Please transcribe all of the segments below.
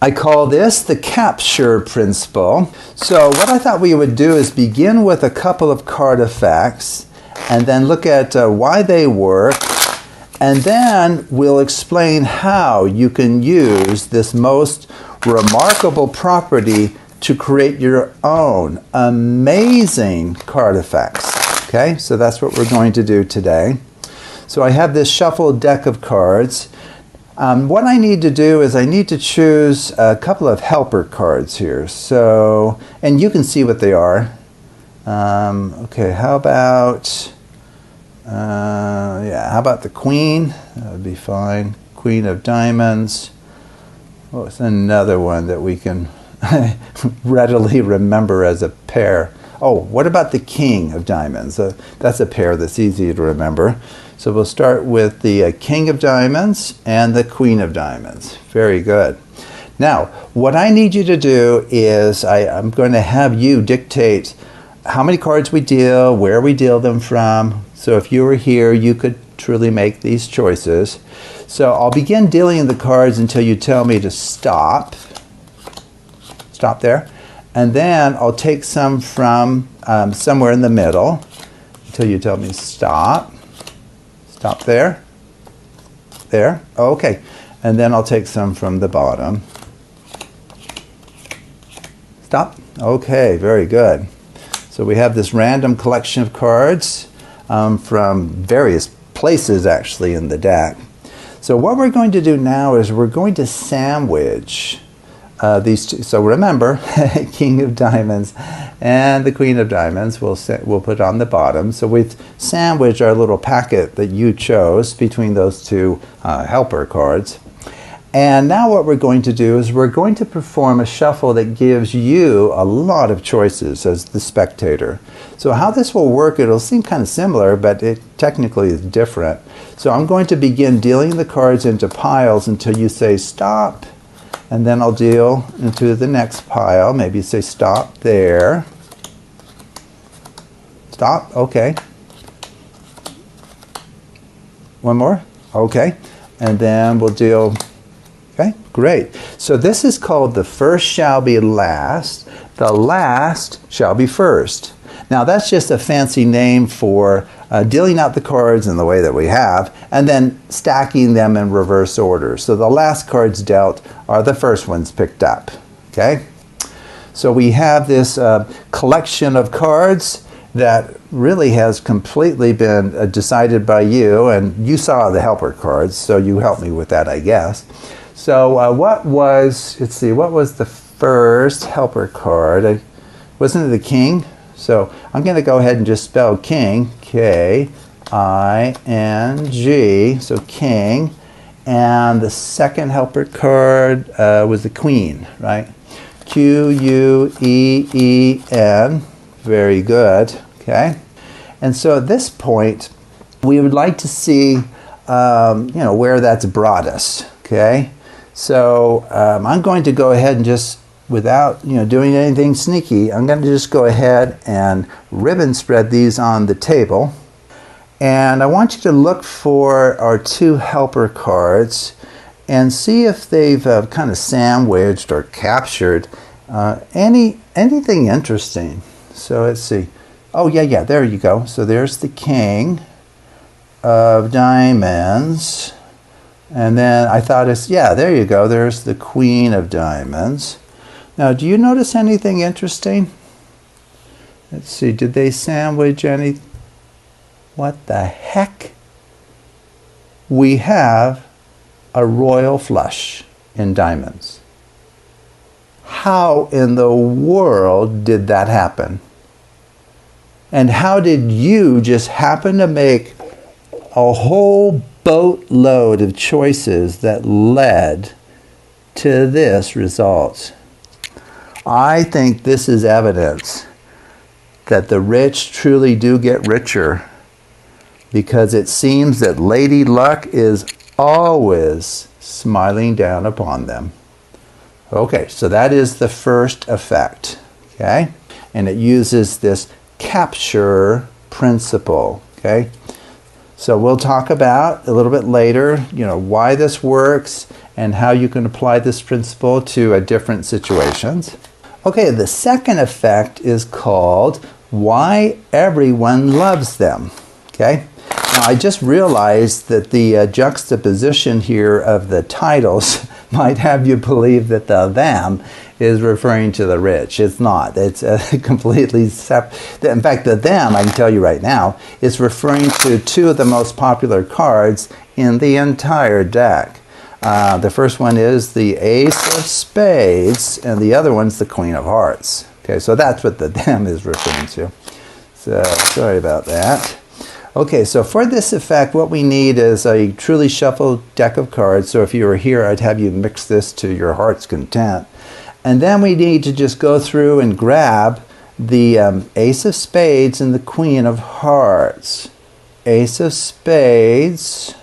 I call this the capture principle. So what I thought we would do is begin with a couple of card effects and then look at why they work, and then we'll explain how you can use this most remarkable property to create your own amazing card effects. Okay, so that's what we're going to do today. So I have this shuffled deck of cards. What I need to do is I need to choose a couple of helper cards here. So, and you can see what they are. Okay, how about, how about the Queen? That would be fine. Queen of Diamonds. What's another one that we can readily remember as a pair? Oh, what about the King of Diamonds? That's a pair that's easy to remember. So we'll start with the King of Diamonds and the Queen of Diamonds. Very good. Now, what I need you to do is I'm going to have you dictate how many cards we deal, where we deal them from. So if you were here, you could truly make these choices. So I'll begin dealing the cards until you tell me to stop. Stop there. And then I'll take some from somewhere in the middle until you tell me stop. Stop there. There. Okay. And then I'll take some from the bottom. Stop. Okay, very good. So we have this random collection of cards from various places actually in the deck. So what we're going to do now is we're going to sandwich these two. So remember, King of Diamonds and the Queen of Diamonds we'll put on the bottom. So we've sandwiched our little packet that you chose between those two helper cards. And now what we're going to do is we're going to perform a shuffle that gives you a lot of choices as the spectator. So how this will work, it'll seem kind of similar, but it technically is different. So I'm going to begin dealing the cards into piles until you say stop. And then I'll deal into the next pile. Maybe say stop there. Stop, okay. One more, okay. And then we'll deal, okay, great. So this is called the first shall be last, the last shall be first. Now that's just a fancy name for dealing out the cards in the way that we have, and then stacking them in reverse order. So the last cards dealt are the first ones picked up, okay? So we have this collection of cards that really has completely been decided by you, and you saw the helper cards, so you helped me with that, I guess. So what was the first helper card? Wasn't it the King? So I'm going to go ahead and just spell King, K-I-N-G, so King. And the second helper card was the Queen, right? Q-U-E-E-N, very good, okay? And so at this point, we would like to see, where that's brought us, okay? So I'm going to go ahead and just, without doing anything sneaky, I'm going to just go ahead and ribbon spread these on the table. And I want you to look for our two helper cards and see if they've kind of sandwiched or captured anything interesting. So let's see. Oh, yeah, there you go. So there's the King of Diamonds. And then I thought there you go. There's the Queen of Diamonds. Now, do you notice anything interesting? Let's see, did they sandwich any? What the heck? We have a royal flush in diamonds. How in the world did that happen? And how did you just happen to make a whole boatload of choices that led to this result? I think this is evidence that the rich truly do get richer, because it seems that Lady Luck is always smiling down upon them. Okay, so that is the first effect, okay? And it uses this capture principle, okay? So we'll talk about a little bit later, why this works and how you can apply this principle to different situations. Okay, the second effect is called why everyone loves them. Okay, now I just realized that the juxtaposition here of the titles might have you believe that the them is referring to the rich. It's not. It's completely separate. In fact, the them, I can tell you right now, is referring to two of the most popular cards in the entire deck. The first one is the Ace of Spades, and the other one's the Queen of Hearts. Okay, so that's what the them is referring to. So, sorry about that. Okay, so for this effect, what we need is a truly shuffled deck of cards. So if you were here, I'd have you mix this to your heart's content. And then we need to just go through and grab the Ace of Spades and the Queen of Hearts. Ace of Spades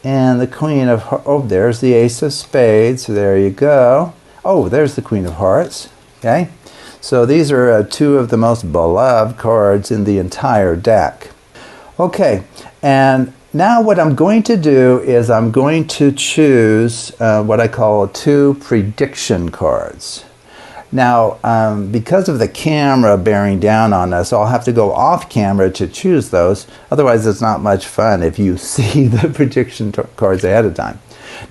and the Queen of Hearts. Oh, there's the Ace of Spades. There you go. Oh, there's the Queen of Hearts. Okay. So these are two of the most beloved cards in the entire deck. Okay, and now what I'm going to do is I'm going to choose what I call two prediction cards. Now, because of the camera bearing down on us, I'll have to go off camera to choose those. Otherwise, it's not much fun if you see the prediction cards ahead of time.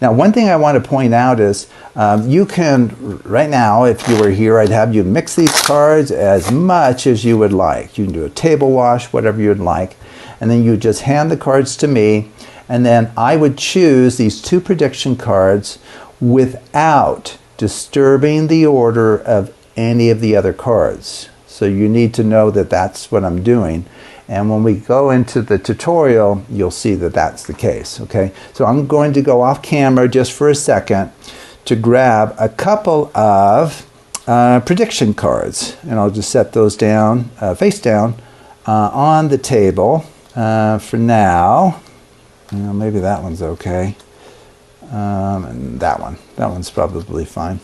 Now, one thing I want to point out is you can, right now, if you were here, I'd have you mix these cards as much as you would like. You can do a table wash, whatever you would like, and then you just hand the cards to me, and then I would choose these two prediction cards without disturbing the order of any of the other cards. So you need to know that that's what I'm doing. And when we go into the tutorial, you'll see that that's the case, okay? So I'm going to go off camera just for a second to grab a couple of prediction cards. And I'll just set those down, face down, on the table for now. Maybe that one's okay. And that one's probably fine.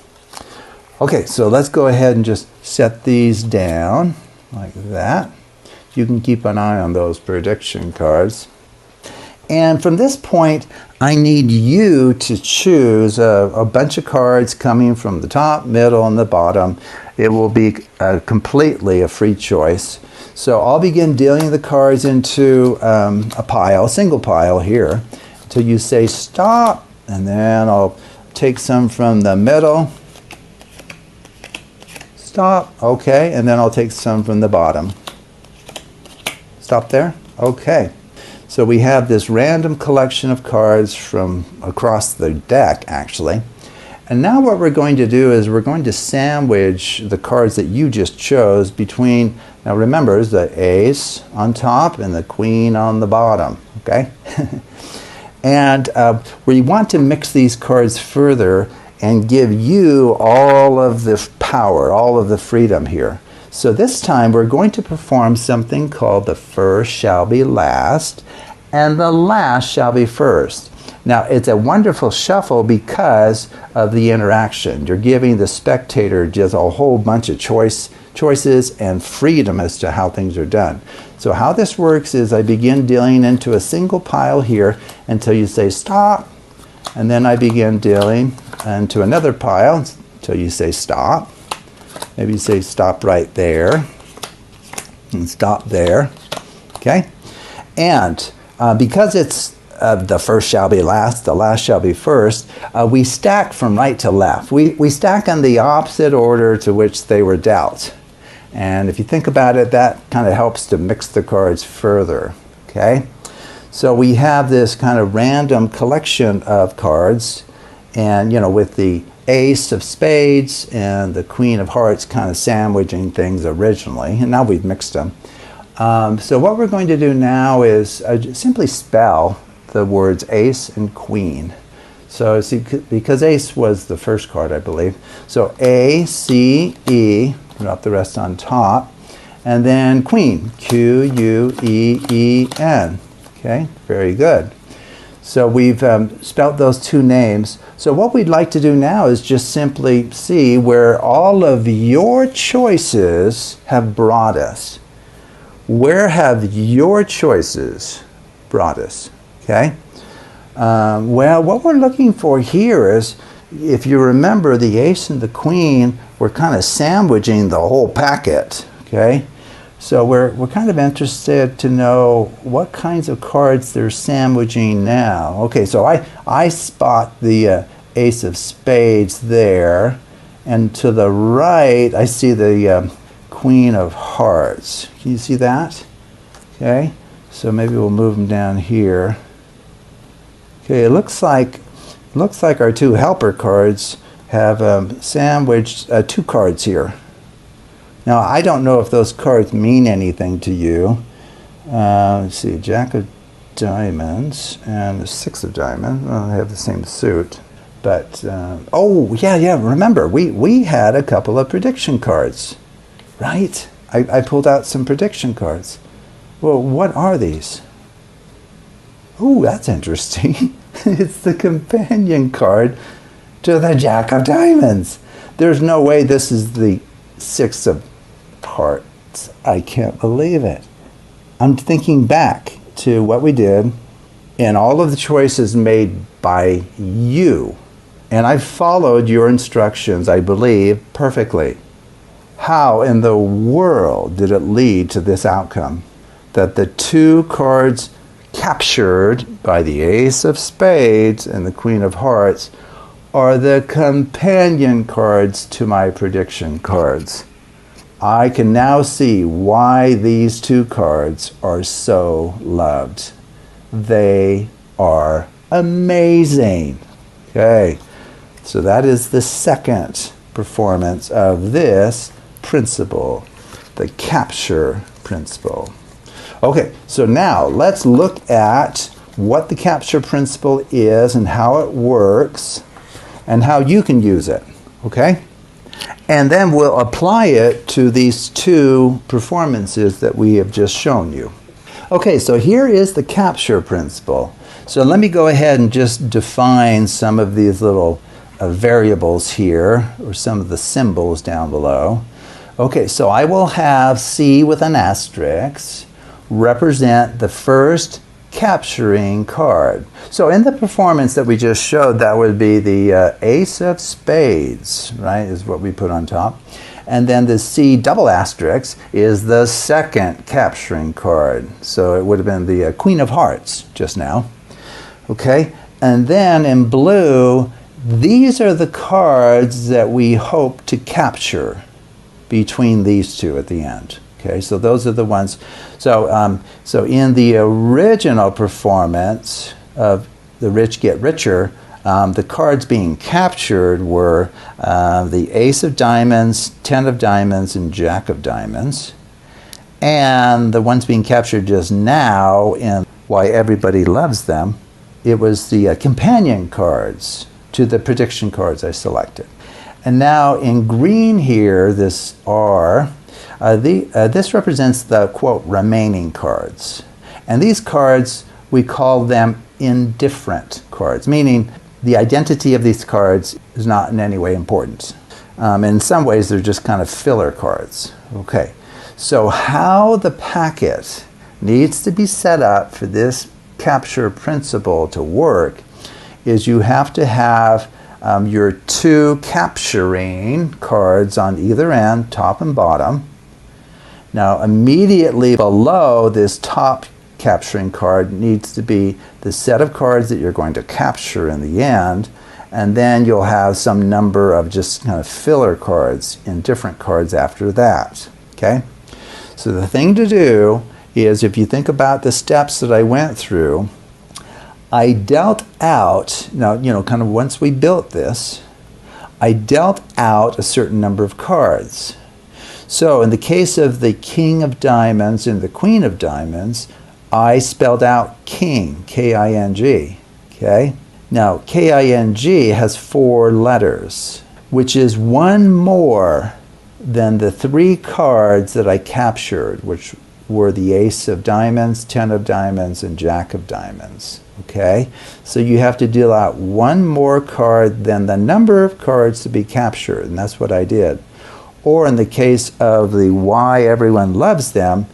Okay, so let's go ahead and just set these down like that. You can keep an eye on those prediction cards. And from this point, I need you to choose a bunch of cards coming from the top, middle, and the bottom. It will be completely a free choice. So I'll begin dealing the cards into a pile, a single pile here, until you say stop. And then I'll take some from the middle. Stop. Okay. And then I'll take some from the bottom. Stop there? Okay. So we have this random collection of cards from across the deck, actually. And now what we're going to do is we're going to sandwich the cards that you just chose between, now remember, it's the ace on top and the queen on the bottom, okay? And we want to mix these cards further and give you all of the power, all of the freedom here. So this time we're going to perform something called the first shall be last and the last shall be first. Now it's a wonderful shuffle because of the interaction. You're giving the spectator just a whole bunch of choices and freedom as to how things are done. So how this works is I begin dealing into a single pile here until you say stop, and then I begin dealing into another pile until you say stop. Maybe you say stop right there and stop there, okay? And because it's the first shall be last, the last shall be first, we stack from right to left. We stack in the opposite order to which they were dealt. And if you think about it, that kind of helps to mix the cards further, okay? So we have this kind of random collection of cards, and you know, with the ace of spades and the queen of hearts kind of sandwiching things originally, and now we've mixed them. So what we're going to do now is simply spell the words ace and queen. So see, because ace was the first card, I believe. So A-C-E, drop the rest on top, and then queen, Q-U-E-E-N. Okay, very good. So we've spelt those two names. So what we'd like to do now is just simply see where all of your choices have brought us. Where have your choices brought us? Okay. Well, what we're looking for here is, if you remember, the ace and the queen were kind of sandwiching the whole packet, okay? So we're kind of interested to know what kinds of cards they're sandwiching now. Okay, so I spot the ace of spades there, and to the right I see the queen of hearts. Can you see that? Okay, so maybe we'll move them down here. Okay, it looks like our two helper cards have sandwiched 2 cards here. Now, I don't know if those cards mean anything to you. Let's see, Jack of Diamonds and the 6 of Diamonds. Well, they have the same suit. But, oh, yeah, remember, we had a couple of prediction cards, right? I pulled out some prediction cards. Well, what are these? Ooh, that's interesting. It's the companion card to the Jack of Diamonds. There's no way this is the 6 of hearts. I can't believe it. I'm thinking back to what we did and all of the choices made by you. And I followed your instructions, I believe, perfectly. How in the world did it lead to this outcome? That the 2 cards captured by the ace of spades and the queen of hearts are the companion cards to my prediction cards. I can now see why these 2 cards are so loved. They are amazing. Okay, so that is the second performance of this principle, the capture principle. Okay, so now let's look at what the capture principle is and how it works and how you can use it, okay? And then we'll apply it to these 2 performances that we have just shown you. Okay, so here is the capture principle. So let me go ahead and just define some of these little variables here, or some of the symbols down below. Okay, so I will have C with an asterisk represent the first capturing card. So in the performance that we just showed, that would be the ace of spades, right, is what we put on top. And then the C double asterisk is the second capturing card. So it would have been the queen of hearts just now. Okay, and then in blue, these are the cards that we hope to capture between these 2 at the end. Okay, so those are the ones. So, so in the original performance of The Rich Get Richer, the cards being captured were the Ace of Diamonds, 10 of Diamonds, and Jack of Diamonds. And the ones being captured just now in Why Everybody Loves Them, it was the companion cards to the prediction cards I selected. And now in green here, this R, this represents the, quote, remaining cards. And these cards, we call them indifferent cards, meaning the identity of these cards is not in any way important. In some ways, they're just kind of filler cards. Okay, so how the packet needs to be set up for this capture principle to work is you have to have your 2 capturing cards on either end, top and bottom. Now, immediately below this top capturing card needs to be the set of cards that you're going to capture in the end, and then you'll have some number of just kind of filler cards, indifferent cards after that, okay? So the thing to do is, if you think about the steps that I went through, I dealt out, now, kind of once we built this, I dealt out a certain number of cards. So in the case of the King of Diamonds and the Queen of Diamonds, I spelled out King, K-I-N-G, okay? Now, K-I-N-G has 4 letters, which is 1 more than the 3 cards that I captured, which were the Ace of Diamonds, 10 of Diamonds, and Jack of Diamonds, okay? So you have to deal out 1 more card than the number of cards to be captured, and that's what I did. Or in the case of the Why Everyone Loves Them,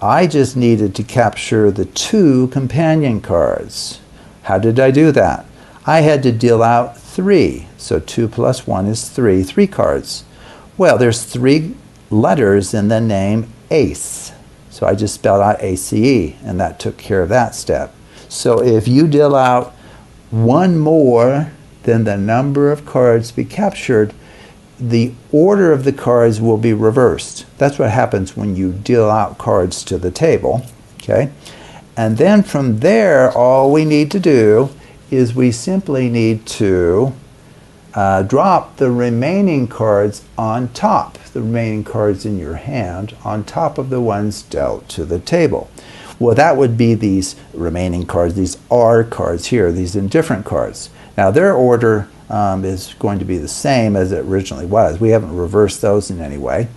I just needed to capture the 2 companion cards. How did I do that? I had to deal out 3. So 2 plus 1 is 3. 3 cards. Well, there's 3 letters in the name Ace. So I just spelled out ACE, and that took care of that step. So if you deal out 1 more than the number of cards to be captured, the order of the cards will be reversed. That's what happens when you deal out cards to the table. Okay? And then from there, all we need to do is we simply need to drop the remaining cards on top, the remaining cards in your hand, on top of the ones dealt to the table. Well, that would be these remaining cards, these R cards here, these indifferent cards. Now, their order is going to be the same as it originally was. We haven't reversed those in any way.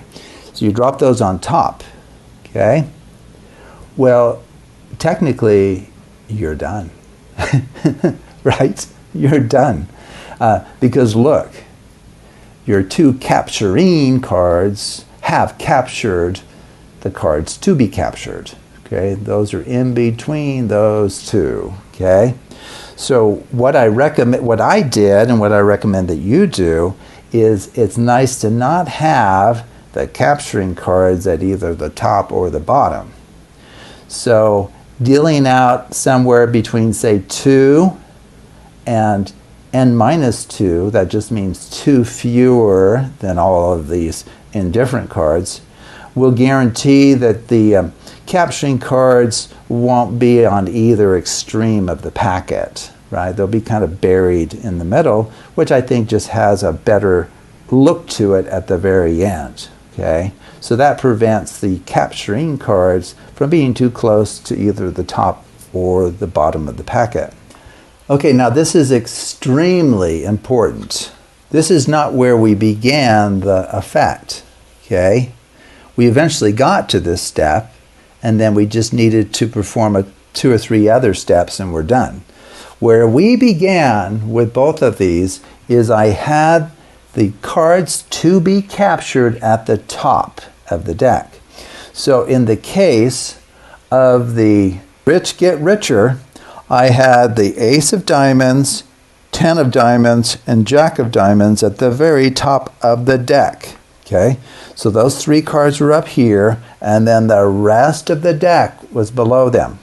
So you drop those on top, okay? Well, technically, you're done, right? You're done. Because look, your 2 capturing cards have captured the cards to be captured. Okay, those are in between those 2. Okay, so what I did, and what I recommend that you do, is it's nice to not have the capturing cards at either the top or the bottom. So dealing out somewhere between, say, 2 and n minus 2, that just means 2 fewer than all of these indifferent cards, will guarantee that the capturing cards won't be on either extreme of the packet, right? They'll be kind of buried in the middle, which I think just has a better look to it at the very end, okay? So that prevents the capturing cards from being too close to either the top or the bottom of the packet. Okay, now this is extremely important. This is not where we began the effect, okay? We eventually got to this step, and then we just needed to perform 2 or 3 other steps, and we're done. Where we began with both of these is I had the cards to be captured at the top of the deck. So in the case of the Rich Get Richer, I had the Ace of Diamonds, 10 of Diamonds, and Jack of Diamonds at the very top of the deck. Okay, so those 3 cards were up here, and then the rest of the deck was below them.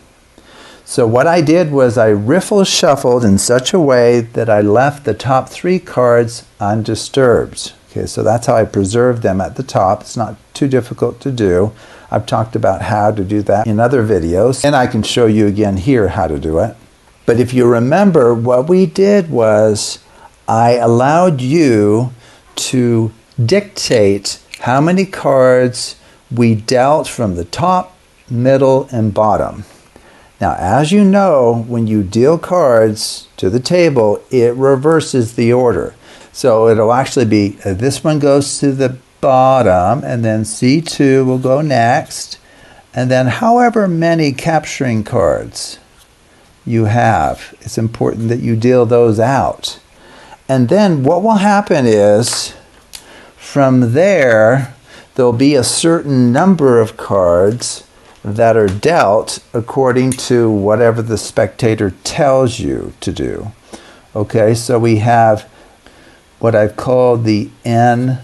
So what I did was I riffle shuffled in such a way that I left the top 3 cards undisturbed. Okay, so that's how I preserved them at the top. It's not too difficult to do. I've talked about how to do that in other videos, and I can show you again here how to do it. But if you remember, what we did was I allowed you to dictate how many cards we dealt from the top, middle, and bottom. Now, as you know, when you deal cards to the table, it reverses the order. So it'll actually be, this one goes to the bottom, and then C2 will go next, and then however many capturing cards you have, it's important that you deal those out. And then what will happen is, from there, there'll be a certain number of cards that are dealt according to whatever the spectator tells you to do. Okay, so we have what I've called the N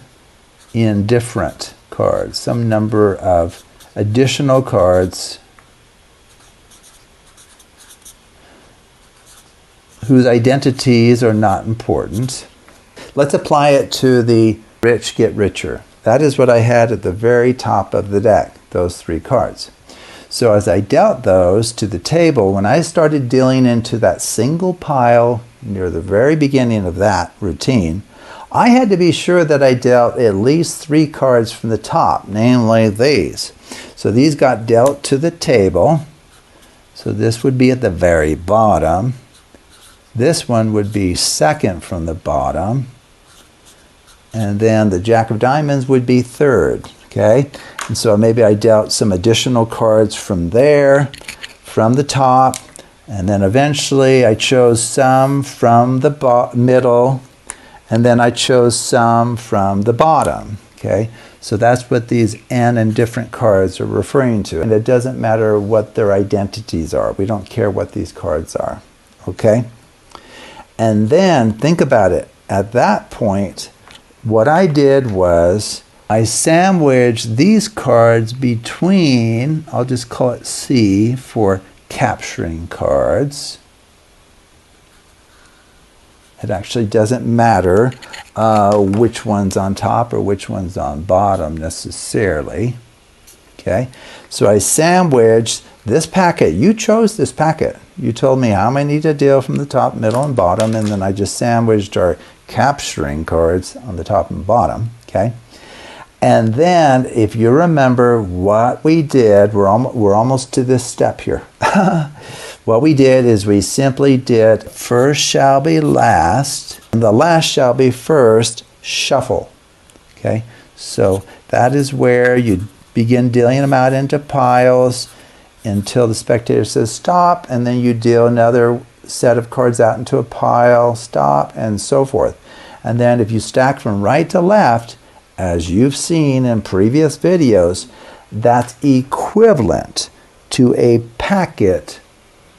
indifferent cards, some number of additional cards whose identities are not important. Let's apply it to the Rich Get Richer. That is what I had at the very top of the deck, those 3 cards. So as I dealt those to the table, when I started dealing into that single pile near the very beginning of that routine, I had to be sure that I dealt at least 3 cards from the top, namely these. So these got dealt to the table. So this would be at the very bottom. This one would be second from the bottom. And then the Jack of Diamonds would be third. Okay? And so maybe I dealt some additional cards from there, from the top, and then eventually I chose some from the middle, and then I chose some from the bottom. Okay? So that's what these N and different cards are referring to. And it doesn't matter what their identities are. We don't care what these cards are. okay? And then think about it. At that point, what I did was I sandwiched these cards between, I'll just call it C for capturing cards. It actually doesn't matter which one's on top or which one's on bottom necessarily. Okay, so I sandwiched this packet. You chose this packet. You told me how many to deal from the top, middle, and bottom, and then I just sandwiched our capturing cards on the top and bottom. Okay, and then if you remember what we did, we're almost to this step here. What we did is we simply did first shall be last, and the last shall be first, shuffle. Okay, so that is where you begin dealing them out into piles until the spectator says stop, and then you deal another set of cards out into a pile, stop, and so forth. And then if you stack from right to left, as you've seen in previous videos, that's equivalent to a packet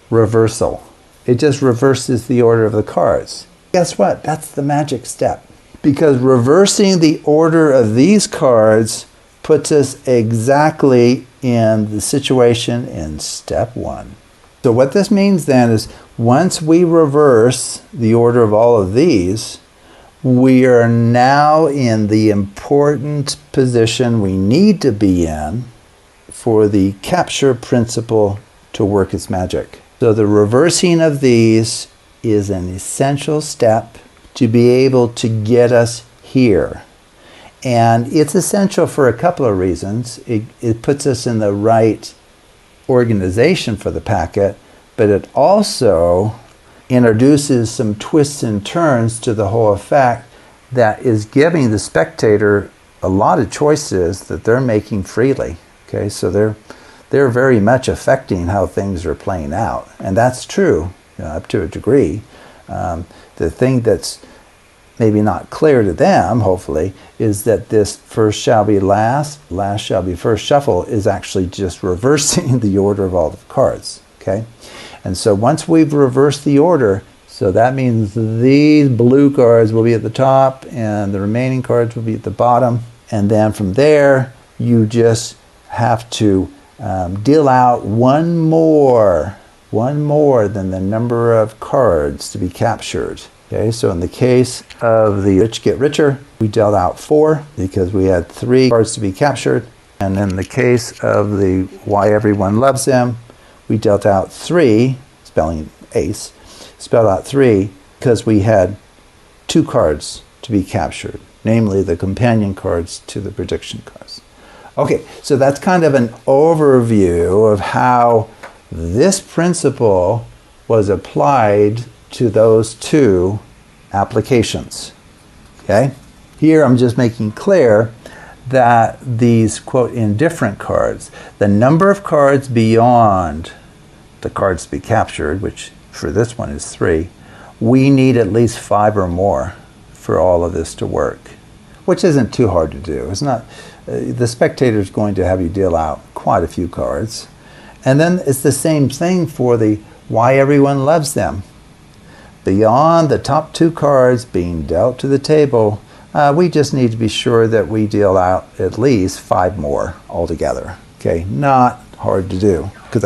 reversal. It just reverses the order of the cards. Guess what? That's the magic step. Because reversing the order of these cards puts us exactly in the situation in step 1. So what this means then is once we reverse the order of all of these, we are now in the important position we need to be in for the capture principle to work its magic. So the reversing of these is an essential step to be able to get us here. And it's essential for a couple of reasons. It puts us in the right organization for the packet, but it also introduces some twists and turns to the whole effect that is giving the spectator a lot of choices that they're making freely. Okay, so they're very much affecting how things are playing out. And that's true, up to a degree. The thing that's maybe not clear to them, hopefully, is that this first shall be last, last shall be first shuffle is actually just reversing the order of all the cards. Okay? And so once we've reversed the order, so that means these blue cards will be at the top and the remaining cards will be at the bottom. And then from there, you just have to deal out one more than the number of cards to be captured. Okay, so in the case of the Rich Get Richer, we dealt out 4 because we had 3 cards to be captured. And in the case of the Why Everyone Loves Them, we dealt out 3, spelling ace, spelled out 3 because we had 2 cards to be captured, namely the companion cards to the prediction cards. Okay, so that's kind of an overview of how this principle was applied to those 2 applications. Okay? Here I'm just making clear that these, quote, indifferent cards, the number of cards beyond the cards to be captured, which for this one is 3, we need at least 5 or more for all of this to work, which isn't too hard to do. It's not, the spectator's going to have you deal out quite a few cards. And then it's the same thing for the Why Everyone Loves Them. Beyond the top 2 cards being dealt to the table, we just need to be sure that we deal out at least 5 more altogether. Okay, not hard to do because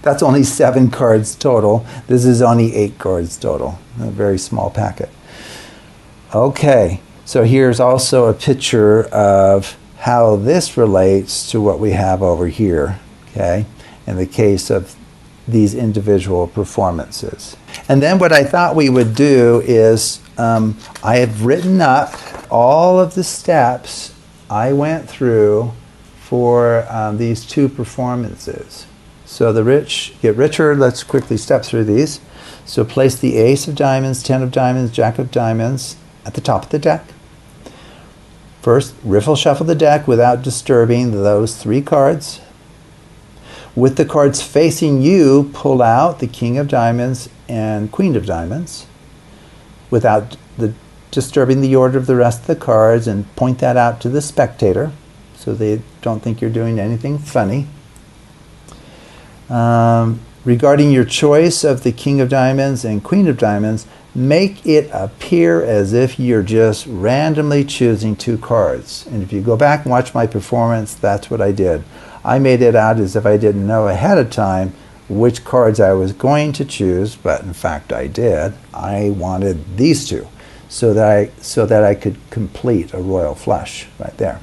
that's only 7 cards total. This is only 8 cards total. A very small packet. Okay, so here's also a picture of how this relates to what we have over here. Okay, in the case of these individual performances. And then what I thought we would do is I have written up all of the steps I went through for these 2 performances. So the Rich Get Richer, let's quickly step through these. So place the ace of diamonds, 10 of diamonds, jack of diamonds at the top of the deck. First, riffle shuffle the deck without disturbing those 3 cards. With the cards facing you, pull out the King of Diamonds and Queen of Diamonds without disturbing the order of the rest of the cards, and point that out to the spectator so they don't think you're doing anything funny. Regarding your choice of the King of Diamonds and Queen of Diamonds, make it appear as if you're just randomly choosing 2 cards. And if you go back and watch my performance, that's what I did. I made it out as if I didn't know ahead of time which cards I was going to choose, but in fact I did. I wanted these 2 so that I could complete a royal flush right there.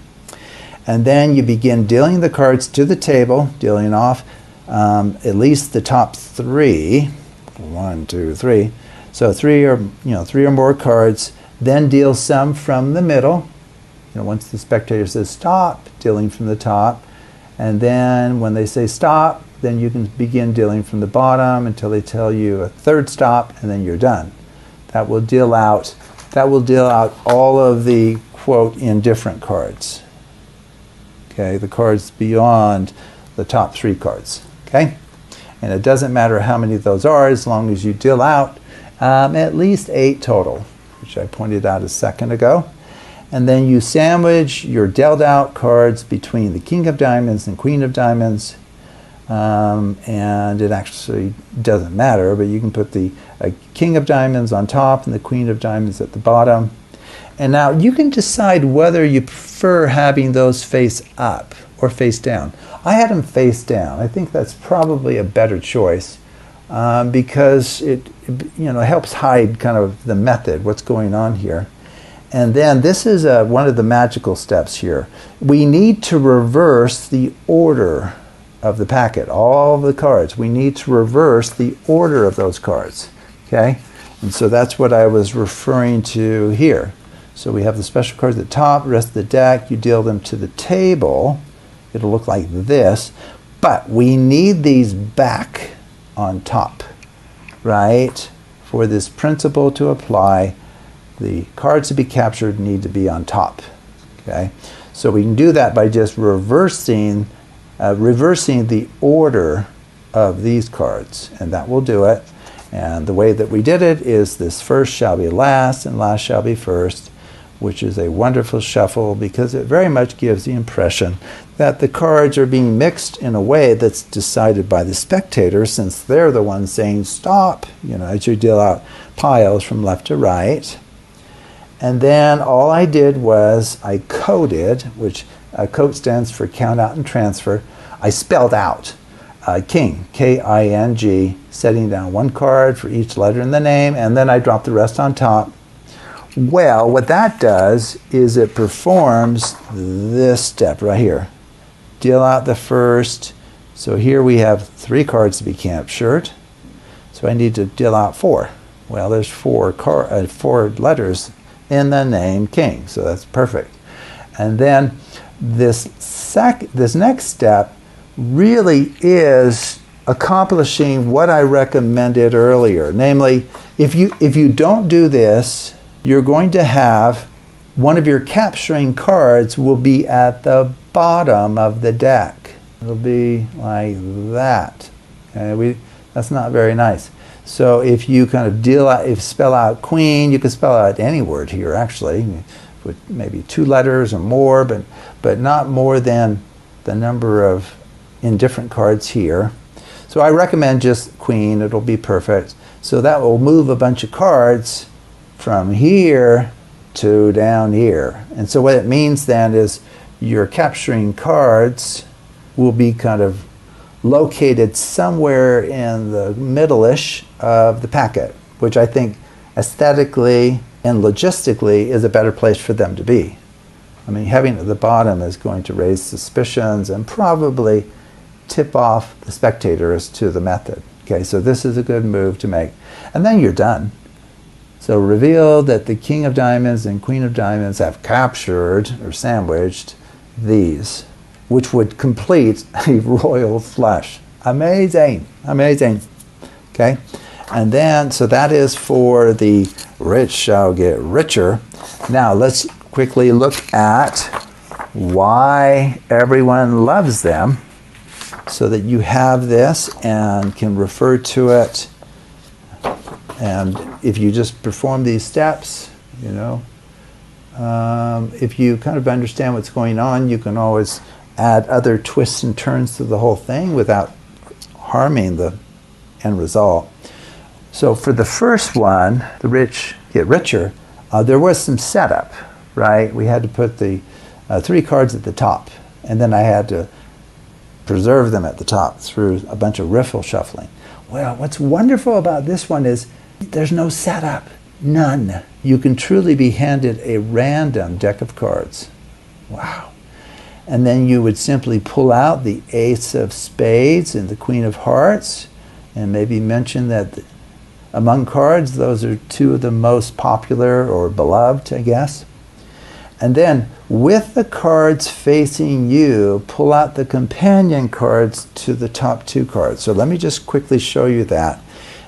And then you begin dealing the cards to the table, dealing off at least the top 3. 1, 2, 3. So 3 or more cards. Then deal some from the middle. Once the spectator says stop, dealing from the top. And then when they say stop, then you can begin dealing from the bottom until they tell you a 3rd stop, and then you're done. That will deal out all of the quote indifferent cards. Okay, the cards beyond the top 3 cards. Okay, and it doesn't matter how many of those are, as long as you deal out at least 8 total, which I pointed out a second ago. And then you sandwich your dealt out cards between the King of Diamonds and Queen of Diamonds. And it actually doesn't matter, but you can put the King of Diamonds on top and the Queen of Diamonds at the bottom. And now you can decide whether you prefer having those face up or face down. I had them face down. I think that's probably a better choice because it helps hide kind of the method, what's going on here. And then this is one of the magical steps here. We need to reverse the order of the packet, all of the cards. We need to reverse the order of those cards, okay? And so that's what I was referring to here. So we have the special cards at the top, rest of the deck, you deal them to the table. It'll look like this, but we need these back on top, right? For this principle to apply, the cards to be captured need to be on top, okay? So we can do that by just reversing the order of these cards, and that will do it. And the way that we did it is this first shall be last and last shall be first, which is a wonderful shuffle because it very much gives the impression that the cards are being mixed in a way that's decided by the spectator, since they're the ones saying stop, as you deal out piles from left to right. And then all I did was I coded, which code stands for count out and transfer. I spelled out King, K-I-N-G, setting down 1 card for each letter in the name, and then I dropped the rest on top. Well, what that does is it performs this step right here. Deal out the first. So here we have 3 cards to be captured. So I need to deal out 4. Well, there's 4 letters in the name King, so that's perfect. And then this next step really is accomplishing what I recommended earlier. Namely, if you don't do this, you're going to have one of your capturing cards will be at the bottom of the deck. It'll be like that. Okay, that's not very nice. So if you kind of spell out Queen, you can spell out any word here actually, with maybe 2 letters or more, but not more than the number of indifferent cards here. So I recommend just Queen, it'll be perfect. So that will move a bunch of cards from here to down here. And so what it means then is your capturing cards will be kind of located somewhere in the middle-ish of the packet, which I think aesthetically and logistically is a better place for them to be. I mean, having it at the bottom is going to raise suspicions and probably tip off the spectator as to the method. Okay, so this is a good move to make. And then you're done. So reveal that the King of Diamonds and Queen of Diamonds have captured or sandwiched these, which would complete a royal flush. Amazing, amazing. Okay, and then, so that is for the rich shall get richer. Now let's quickly look at why everyone loves them, so that you have this and can refer to it. And if you just perform these steps, if you kind of understand what's going on, you can always add other twists and turns to the whole thing without harming the end result. So for the first one, the rich get richer, there was some setup, right? We had to put the 3 cards at the top, and then I had to preserve them at the top through a bunch of riffle shuffling. Well, what's wonderful about this one is there's no setup, none. You can truly be handed a random deck of cards. Wow. And then you would simply pull out the Ace of Spades and the Queen of Hearts, and maybe mention that among cards, those are 2 of the most popular or beloved, I guess. And then, with the cards facing you, pull out the companion cards to the top 2 cards. So let me just quickly show you that.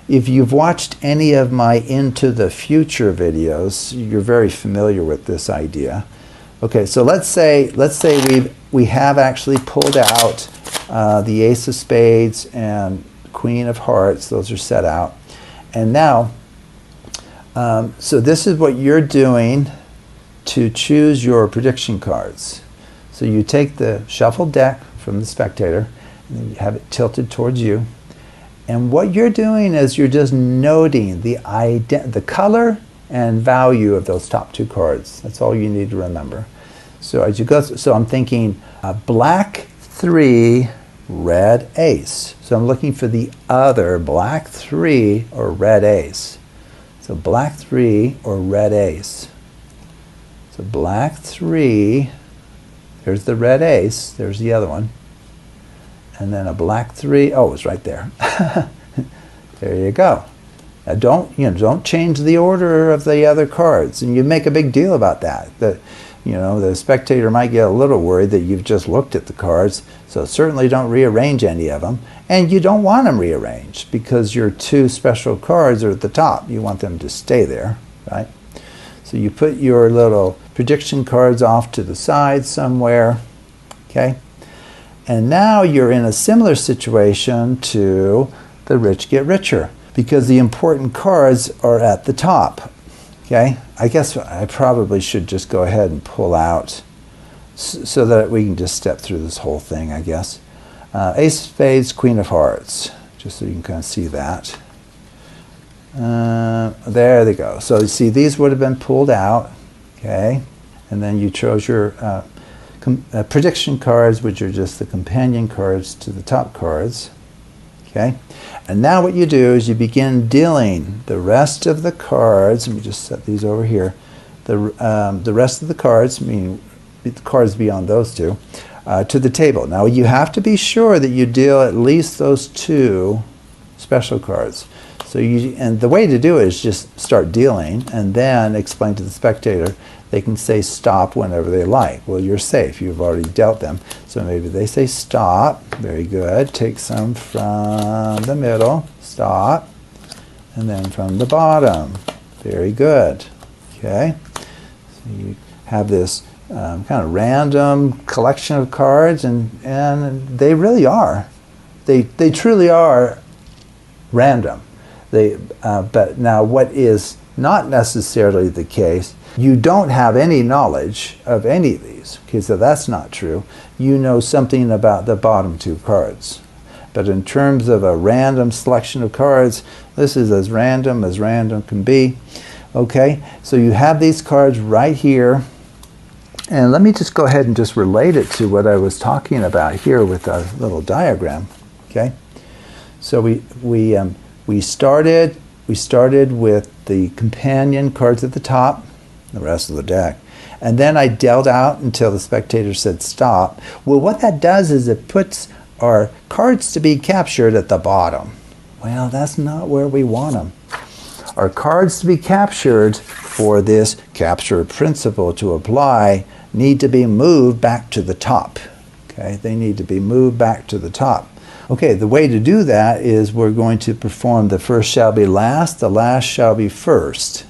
If you've watched any of my Into the Future videos, you're very familiar with this idea. Okay, so let's say we have actually pulled out the Ace of Spades and Queen of Hearts. Those are set out. And now, so this is what you're doing to choose your prediction cards. So you take the shuffled deck from the spectator, and then you have it tilted towards you. And what you're doing is you're just noting the color and value of those top 2 cards. That's all you need to remember. So as you go, so I'm thinking black 3, red ace. So I'm looking for the other black 3 or red ace. So black 3 or red ace. So black 3, there's the red ace, there's the other one. And then a black 3, oh, it's right there. There you go. Now don't change the order of the other cards, and you make a big deal about that. The spectator might get a little worried that you've just looked at the cards, so certainly don't rearrange any of them. And you don't want them rearranged because your 2 special cards are at the top. You want them to stay there, right? So you put your little prediction cards off to the side somewhere, okay? And now you're in a similar situation to the rich get richer because the important cards are at the top, okay? I guess I probably should just go ahead and pull out so that we can just step through this whole thing, I guess. Ace of Spades, Queen of Hearts, just so you can kind of see that. There they go. So you see these would have been pulled out, okay? And then you chose your prediction cards, which are just the companion cards to the top cards, okay? And now what you do is you begin dealing the rest of the cards. Let me just set these over here. The rest of the cards, meaning the cards beyond those 2, to the table. Now you have to be sure that you deal at least those 2 special cards. So and the way to do it is just start dealing and then explain to the spectator. They can say stop whenever they like. Well, you're safe. You've already dealt them. So maybe they say stop. Very good. Take some from the middle. Stop. And then from the bottom. Very good. Okay. So you have this kind of random collection of cards, and they really are. They truly are random. But now what is not necessarily the case, you don't have any knowledge of any of these. Okay, so that's not true. You know something about the bottom 2 cards. But in terms of a random selection of cards, this is as random can be. Okay, so you have these cards right here. And let me just go ahead and just relate it to what I was talking about here with a little diagram. Okay, so we started with the companion cards at the top, the rest of the deck. And then I dealt out until the spectator said stop. Well, what that does is it puts our cards to be captured at the bottom. Well, that's not where we want them. Our cards to be captured for this capture principle to apply need to be moved back to the top. Okay, they need to be moved back to the top. Okay, the way to do that is we're going to perform the first shall be last, the last shall be first.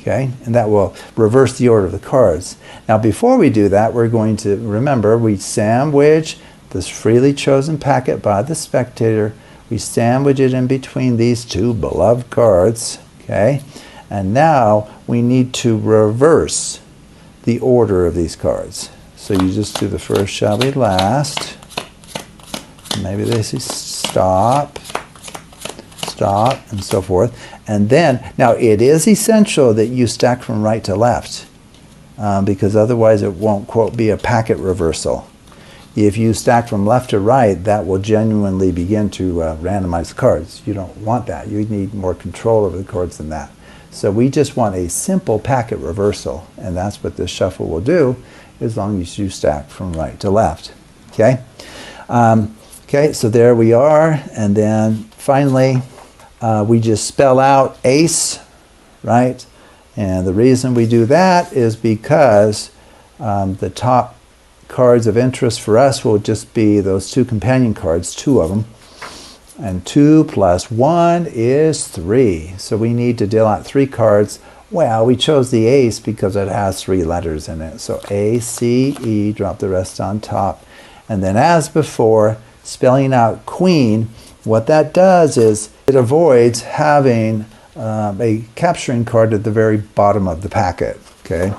Okay, and that will reverse the order of the cards. Now before we do that, we're going to remember we sandwich this freely chosen packet by the spectator. We sandwich it in between these 2 beloved cards. Okay, and now we need to reverse the order of these cards. So you just do the first shall be last. Maybe they say stop stop, and so forth. And then, now it is essential that you stack from right to left, because otherwise it won't, quote, be a packet reversal. If you stack from left to right, that will genuinely begin to randomize the cards. You don't want that. You need more control over the cards than that. So we just want a simple packet reversal, and that's what this shuffle will do, as long as you stack from right to left. Okay? Okay, so there we are, and then finally we just spell out ace, right? And the reason we do that is because the top cards of interest for us will just be those two companion cards, two of them. And 2 plus 1 is 3. So we need to deal out 3 cards. Well, we chose the ace because it has 3 letters in it. So A, C, E, drop the rest on top. And then as before, spelling out queen, what that does is it avoids having a capturing card at the very bottom of the packet. Okay,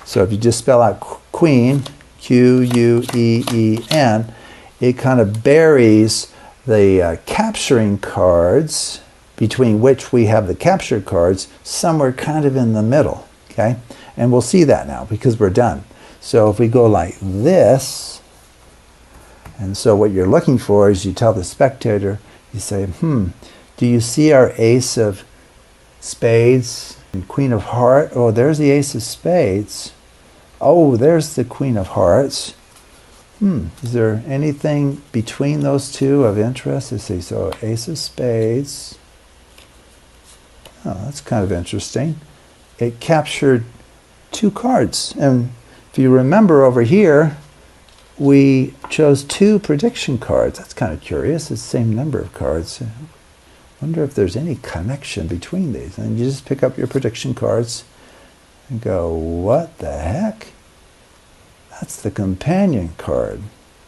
so if you just spell out queen, Q-U-E-E-N, it kind of buries the capturing cards, between which we have the captured cards, somewhere kind of in the middle. Okay, and we'll see that now because we're done. So if we go like this, and so what you're looking for is you tell the spectator, you say, do you see our ace of spades and queen of hearts? Oh, there's the ace of spades. Oh, there's the queen of hearts. Is there anything between those two of interest? Let's see, so ace of spades. Oh, that's kind of interesting. It captured 2 cards. And if you remember over here, we chose 2 prediction cards. That's kind of curious. It's the same number of cards. I wonder if there's any connection between these. And you just pick up your prediction cards and go, what the heck? That's the companion card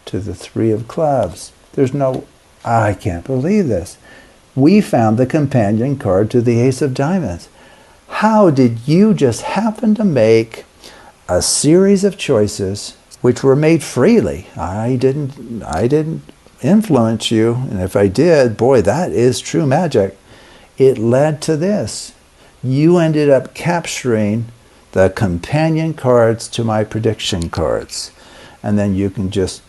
to the 3 of clubs. There's no, I can't believe this. We found the companion card to the ace of diamonds. How did you just happen to make a series of choices which were made freely? I didn't influence you, and if I did, boy, that is true magic. It led to this. You ended up capturing the companion cards to my prediction cards. And then you can just,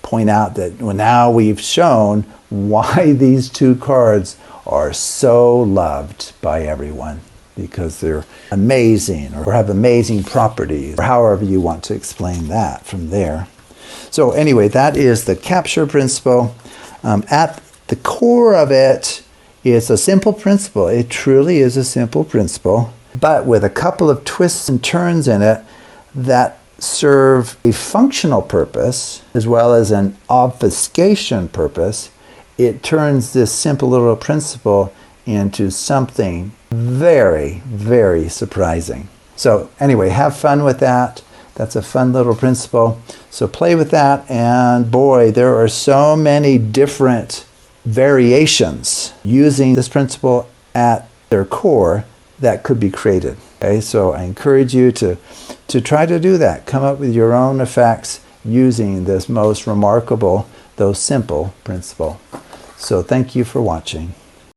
point out that now we've shown why these 2 cards are so loved by everyone, because they're amazing or have amazing properties, or however you want to explain that from there. So anyway, that is the capture principle. At the core of it is a simple principle. It truly is a simple principle, but with a couple of twists and turns in it that serve a functional purpose as well as an obfuscation purpose. It turns this simple little principle into something very, very surprising. So anyway, have fun with that. That's a fun little principle. So play with that, and boy, there are so many different variations using this principle at their core that could be created. Okay, so I encourage you to try to do that. Come up with your own effects using this most remarkable, though simple, principle. So thank you for watching.